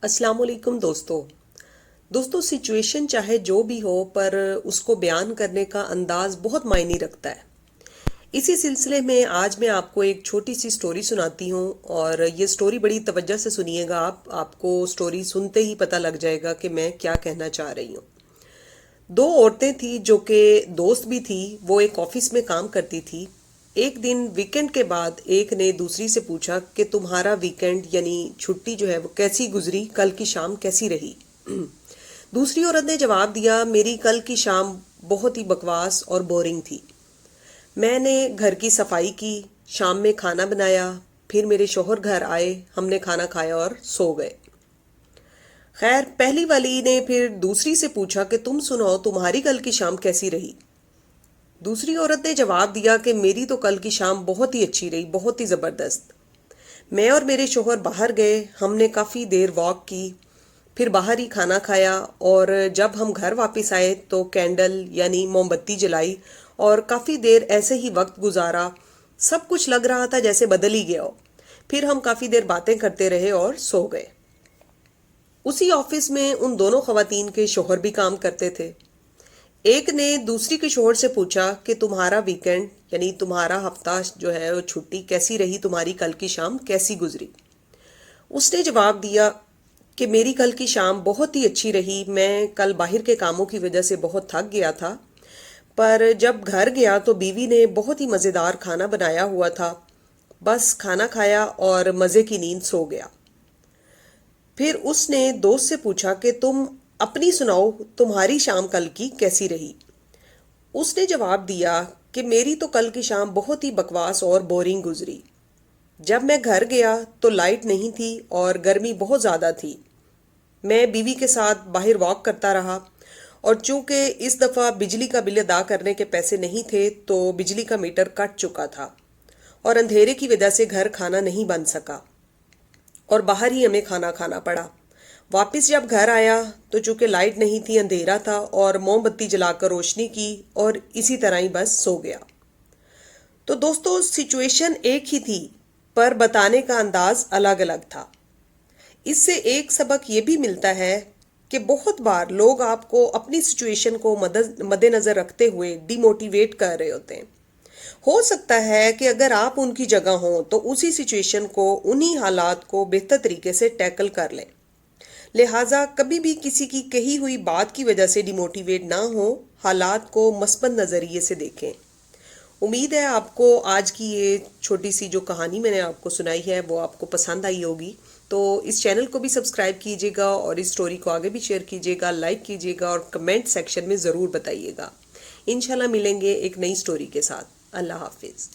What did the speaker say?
السلام علیکم دوستو سچویشن چاہے جو بھی ہو پر اس کو بیان کرنے کا انداز بہت معنی رکھتا ہے. اسی سلسلے میں آج میں آپ کو ایک چھوٹی سی سٹوری سناتی ہوں اور یہ سٹوری بڑی توجہ سے سنیے گا. آپ کو سٹوری سنتے ہی پتہ لگ جائے گا کہ میں کیا کہنا چاہ رہی ہوں. دو عورتیں تھیں جو کہ دوست بھی تھی. وہ ایک آفس میں کام کرتی تھی. ایک دن ویکنڈ کے بعد ایک نے دوسری سے پوچھا کہ تمہارا ویکنڈ یعنی چھٹی جو ہے وہ کیسی گزری، کل کی شام کیسی رہی. دوسری عورت نے جواب دیا، میری کل کی شام بہت ہی بکواس اور بورنگ تھی. میں نے گھر کی صفائی کی، شام میں کھانا بنایا، پھر میرے شوہر گھر آئے، ہم نے کھانا کھایا اور سو گئے. خیر، پہلی والی نے پھر دوسری سے پوچھا کہ تم سناؤ تمہاری کل کی شام کیسی رہی. دوسری عورت نے جواب دیا کہ میری تو کل کی شام بہت ہی اچھی رہی، بہت ہی زبردست. میں اور میرے شوہر باہر گئے، ہم نے کافی دیر واک کی، پھر باہر ہی کھانا کھایا اور جب ہم گھر واپس آئے تو کینڈل یعنی موم بتی جلائی اور کافی دیر ایسے ہی وقت گزارا. سب کچھ لگ رہا تھا جیسے بدل ہی گیا ہو. پھر ہم کافی دیر باتیں کرتے رہے اور سو گئے. اسی آفس میں ان دونوں خواتین کے شوہر بھی کام کرتے تھے. ایک نے دوسری کے شوہر سے پوچھا کہ تمہارا ویکنڈ یعنی تمہارا ہفتہ جو ہے وہ چھٹی کیسی رہی، تمہاری کل کی شام کیسی گزری. اس نے جواب دیا کہ میری کل کی شام بہت ہی اچھی رہی. میں کل باہر کے کاموں کی وجہ سے بہت تھک گیا تھا، پر جب گھر گیا تو بیوی نے بہت ہی مزیدار کھانا بنایا ہوا تھا. بس کھانا کھایا اور مزے کی نیند سو گیا. پھر اس نے دوست سے پوچھا کہ تم اپنی سناؤ، تمہاری شام کل کی کیسی رہی. اس نے جواب دیا کہ میری تو کل کی شام بہت ہی بکواس اور بورنگ گزری. جب میں گھر گیا تو لائٹ نہیں تھی اور گرمی بہت زیادہ تھی. میں بیوی کے ساتھ باہر واک کرتا رہا اور چونکہ اس دفعہ بجلی کا بل ادا کرنے کے پیسے نہیں تھے تو بجلی کا میٹر کٹ چکا تھا اور اندھیرے کی وجہ سے گھر کھانا نہیں بن سکا اور باہر ہی ہمیں کھانا کھانا پڑا. واپس جب گھر آیا تو چونکہ لائٹ نہیں تھی، اندھیرا تھا اور موم بتی جلا کر روشنی کی اور اسی طرح ہی بس سو گیا. تو دوستو سچویشن ایک ہی تھی پر بتانے کا انداز الگ الگ تھا. اس سے ایک سبق یہ بھی ملتا ہے کہ بہت بار لوگ آپ کو اپنی سچویشن کو مد نظر رکھتے ہوئے ڈی موٹیویٹ کر رہے ہوتے ہیں. ہو سکتا ہے کہ اگر آپ ان کی جگہ ہوں تو اسی سچویشن کو، انہی حالات کو بہتر طریقے سے ٹیکل کر لیں. لہٰذا کبھی بھی کسی کی کہی ہوئی بات کی وجہ سے ڈی موٹیویٹ نہ ہو، حالات کو مثبت نظریے سے دیکھیں. امید ہے آپ کو آج کی یہ چھوٹی سی جو کہانی میں نے آپ کو سنائی ہے وہ آپ کو پسند آئی ہوگی. تو اس چینل کو بھی سبسکرائب کیجیے گا اور اس سٹوری کو آگے بھی شیئر کیجیے گا، لائک کیجیے گا اور کمنٹ سیکشن میں ضرور بتائیے گا. انشاءاللہ ملیں گے ایک نئی سٹوری کے ساتھ. اللہ حافظ.